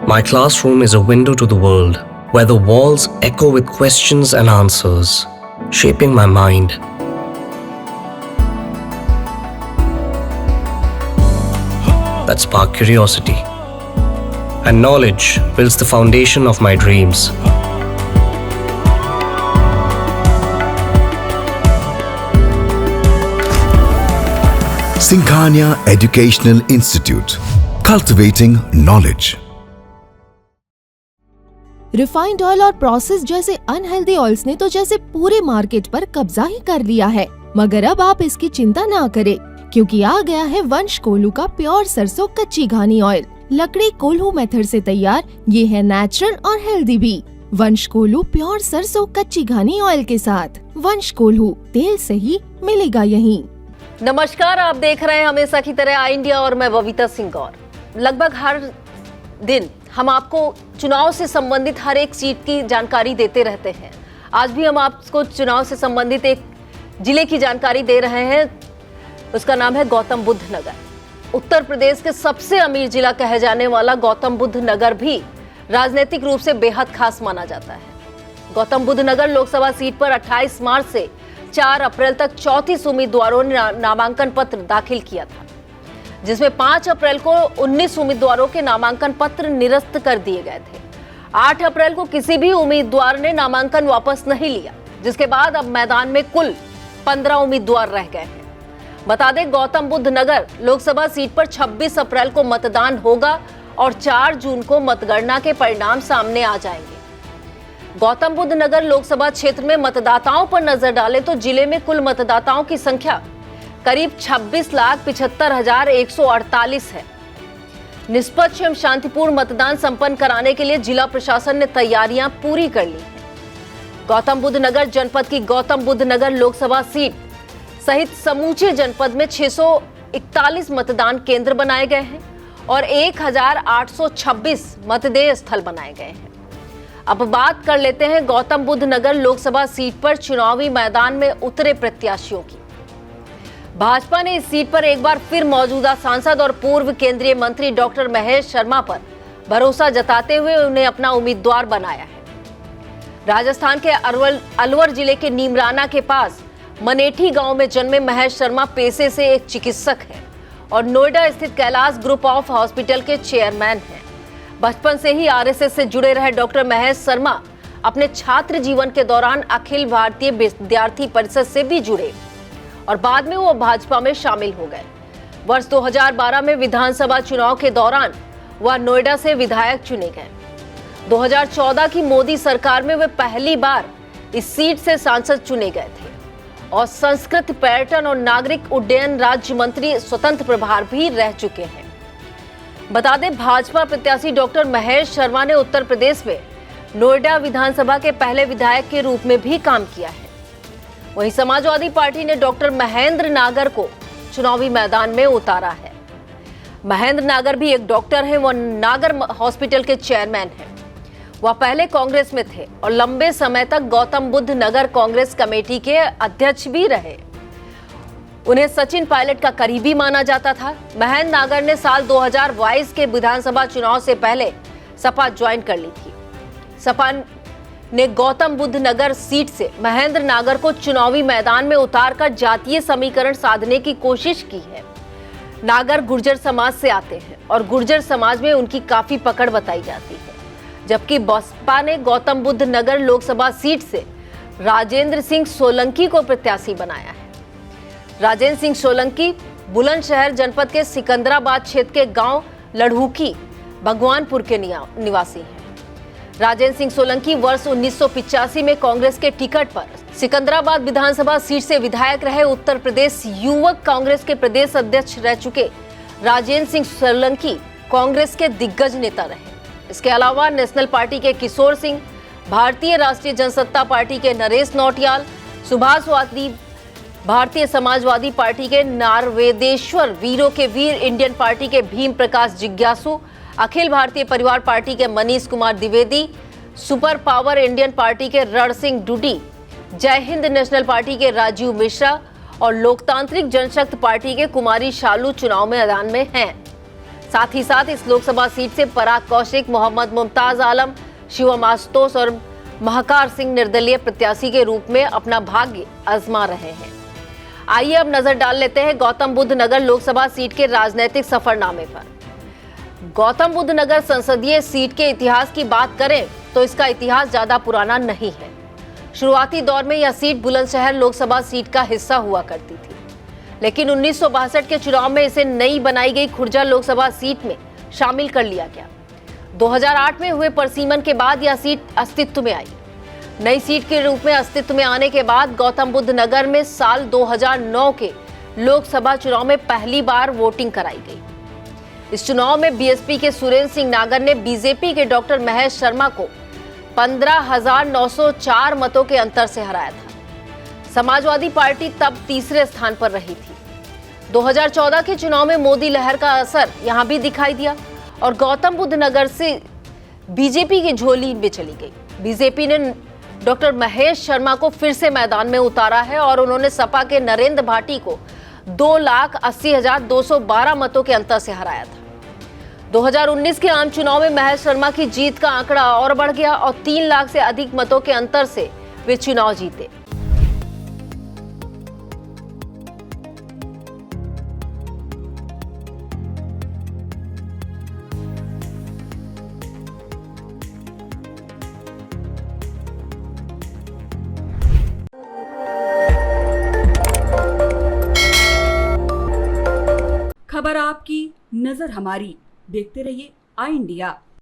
My classroom is a window to the world, where the walls echo with questions and answers, shaping my mind. That spark curiosity. And knowledge builds the foundation of my dreams. Singhania Educational Institute, cultivating knowledge. Refined oil और process जैसे unhealthy oils ने तो जैसे पूरे market पर कब्जा ही कर लिया है, मगर अब आप इसकी चिंता ना करें, क्योंकि आ गया है वंश कोल्हू का प्योर सरसों कच्ची घानी ऑयल। लकड़ी कोल्हू मेथड से तैयार, ये है नेचुरल और हेल्दी भी। वंश कोल्हू प्योर सरसों कच्ची घानी ऑयल के साथ। वंश कोल्हू, तेल सही मिलेगा यहीं। नमस्कार, आप देख रहे हैं हमेशा की तरह आई इंडिया और मैं बबीता सिंह गौर। लगभग हर दिन हम आपको चुनाव से संबंधित हर एक सीट की जानकारी देते रहते हैं। आज भी हम आपको चुनाव से संबंधित एक जिले की जानकारी दे रहे हैं। उसका नाम है गौतम बुद्ध नगर। उत्तर प्रदेश के सबसे अमीर जिला कहे जाने वाला गौतम बुद्ध नगर भी राजनीतिक रूप से बेहद खास माना जाता है। गौतम बुद्ध नगर लोकसभा सीट पर 28 मार्च से 4 अप्रैल तक 34 उम्मीदवारों ने नामांकन पत्र दाखिल किया था, जिसमें 5 अप्रैल को 19 उम्मीदवारों के नामांकन पत्र निरस्त कर दिए गए थे। 8 अप्रैल को किसी भी उम्मीदवार ने नामांकन वापस नहीं लिया, जिसके बाद अब मैदान में कुल 15 उम्मीदवार रह गए हैं। बता दें, गौतम बुद्ध नगर लोकसभा सीट पर 26 अप्रैल को मतदान होगा और 4 जून को मतगणना के परिणाम सामने आ जाएंगे। गौतम बुद्ध नगर लोकसभा क्षेत्र में मतदाताओं पर नजर डालें तो जिले में कुल मतदाताओं की संख्या करीब 26,75,148 है। निष्पक्ष एवं शांतिपूर्ण मतदान संपन्न कराने के लिए जिला प्रशासन ने तैयारियां पूरी कर ली हैं। गौतम बुद्ध नगर जनपद की गौतम बुद्ध नगर लोकसभा सीट सहित समूचे जनपद में 641 मतदान केंद्र बनाए गए हैं और 1,826 मतदेय स्थल बनाए गए हैं। अब बात कर लेते हैं गौतम बुद्ध नगर लोकसभा सीट पर चुनावी मैदान में उतरे प्रत्याशियों की। भाजपा ने इस सीट पर एक बार फिर मौजूदा सांसद और पूर्व केंद्रीय मंत्री डॉक्टर महेश शर्मा पर भरोसा जताते हुए उन्हें अपना उम्मीदवार बनाया है। राजस्थान के अलवर जिले के नीमराना के पास मनेठी गांव में जन्मे महेश शर्मा पेशे से एक चिकित्सक हैं और नोएडा स्थित कैलाश ग्रुप ऑफ हॉस्पिटल के चेयरमैन हैं। बचपन से ही आरएसएस से जुड़े रहे डॉक्टर महेश शर्मा अपने छात्र जीवन के दौरान अखिल भारतीय विद्यार्थी परिषद से भी जुड़े और बाद में वो भाजपा में शामिल हो गए। वर्ष 2012 में विधानसभा चुनाव के दौरान वह नोएडा से विधायक चुने गए। 2014 की मोदी सरकार में वे पहली बार इस सीट से सांसद चुने गए थे और संस्कृति, पर्यटन और नागरिक उड्डयन राज्य मंत्री स्वतंत्र प्रभार भी रह चुके हैं। बता दें, भाजपा प्रत्याशी डॉक्टर महेश शर्मा ने उत्तर प्रदेश में नोएडा विधानसभा के पहले विधायक के रूप में भी काम किया है। वहीं समाजवादी पार्टी ने डॉक्टर महेंद्र नागर को चुनावी मैदान में उतारा है। महेंद्र नागर भी एक डॉक्टर हैं, वह नागर हॉस्पिटल के चेयरमैन हैं। वह पहले कांग्रेस में थे और लंबे समय तक गौतम बुद्ध नगर कांग्रेस कमेटी के अध्यक्ष भी रहे। उन्हें सचिन पायलट का करीबी माना जाता था। महेंद्र नागर ने साल 2022 के विधानसभा चुनाव से पहले सपा ज्वाइन कर ली थी। सपा ने गौतम बुद्ध नगर सीट से महेंद्र नागर को चुनावी मैदान में उतारकर जातीय समीकरण साधने की कोशिश की है। नागर गुर्जर समाज से आते हैं और गुर्जर समाज में उनकी काफी पकड़ बताई जाती है, जबकि बसपा ने गौतम बुद्ध नगर लोकसभा सीट से राजेंद्र सिंह सोलंकी को प्रत्याशी बनाया है। राजेंद्र सिंह सोलंकी बुलंदशहर जनपद के सिकंदराबाद क्षेत्र के गांव लड़हुकी भगवानपुर के निवासी हैं। राजेंद्र सिंह सोलंकी वर्ष 1985 में कांग्रेस के टिकट पर सिकंदराबाद विधानसभा सीट से विधायक रहे। उत्तर प्रदेश युवक कांग्रेस के प्रदेश अध्यक्ष रह चुके राजेंद्र सिंह सोलंकी कांग्रेस के दिग्गज नेता रहे। इसके अलावा नेशनल पार्टी के किशोर सिंह, भारतीय राष्ट्रीय जनसत्ता पार्टी के नरेश नौटियाल, सुभाषवादी भारतीय समाजवादी पार्टी के नारवेदेश्वर, वीरों के वीर इंडियन पार्टी के भीम प्रकाश जिज्ञासु, अखिल भारतीय परिवार पार्टी के Manish Kumar Dwivedi, super power Indian party के रण सिंह डूडी, जय हिंद नेशनल पार्टी के राजीव मिश्रा और लोकतांत्रिक जनशक्ति पार्टी के कुमारी शालू चुनाव मैदान में हैं। साथ ही साथ इस लोकसभा सीट से पराग कौशिक, मोहम्मद मुमताज आलम, शिवम आशुतोष और महकार सिंह निर्दलीय प्रत्याशी के रूप में अपना भाग्य आजमा रहे हैं। आइए अब नजर डाल लेते हैं गौतम बुद्ध नगर लोकसभा सीट के राजनीतिक सफरनामे पर। गौतम बुद्ध नगर संसदीय सीट के इतिहास की बात करें तो इसका इतिहास ज्यादा पुराना नहीं है। शुरुआती दौर में यह सीट बुलंदशहर लोकसभा सीट का हिस्सा हुआ करती थी, लेकिन 1962 के चुनाव में इसे नई बनाई गई खुर्जा लोकसभा सीट में शामिल कर लिया गया। 2008 में हुए परसीमन के बाद यह सीट अस्तित्व में आई। नई सीट के रूप में अस्तित्व में आने के बाद गौतम बुद्ध नगर में साल 2009 के लोकसभा चुनाव में पहली बार वोटिंग कराई गई। इस चुनाव में बीएसपी के सुरेंद्र सिंह नागर ने बीजेपी के डॉक्टर महेश शर्मा को 15,904 मतों के अंतर से हराया था। समाजवादी पार्टी तब तीसरे स्थान पर रही थी। 2014 के चुनाव में मोदी लहर का असर यहां भी दिखाई दिया और गौतम बुद्ध नगर से बीजेपी की झोली में चली गई। बीजेपी ने डॉक्टर महेश शर्मा को फिर से मैदान में उतारा है और उन्होंने सपा के नरेंद्र भाटी को 2,80,212 मतों के अंतर से हराया था। 2019 के आम चुनाव में महेश शर्मा की जीत का आंकड़ा और बढ़ गया और 3 लाख से अधिक मतों के अंतर से वे चुनाव जीते। खबर आपकी, नजर हमारी। देखते रहिए आई इंडिया।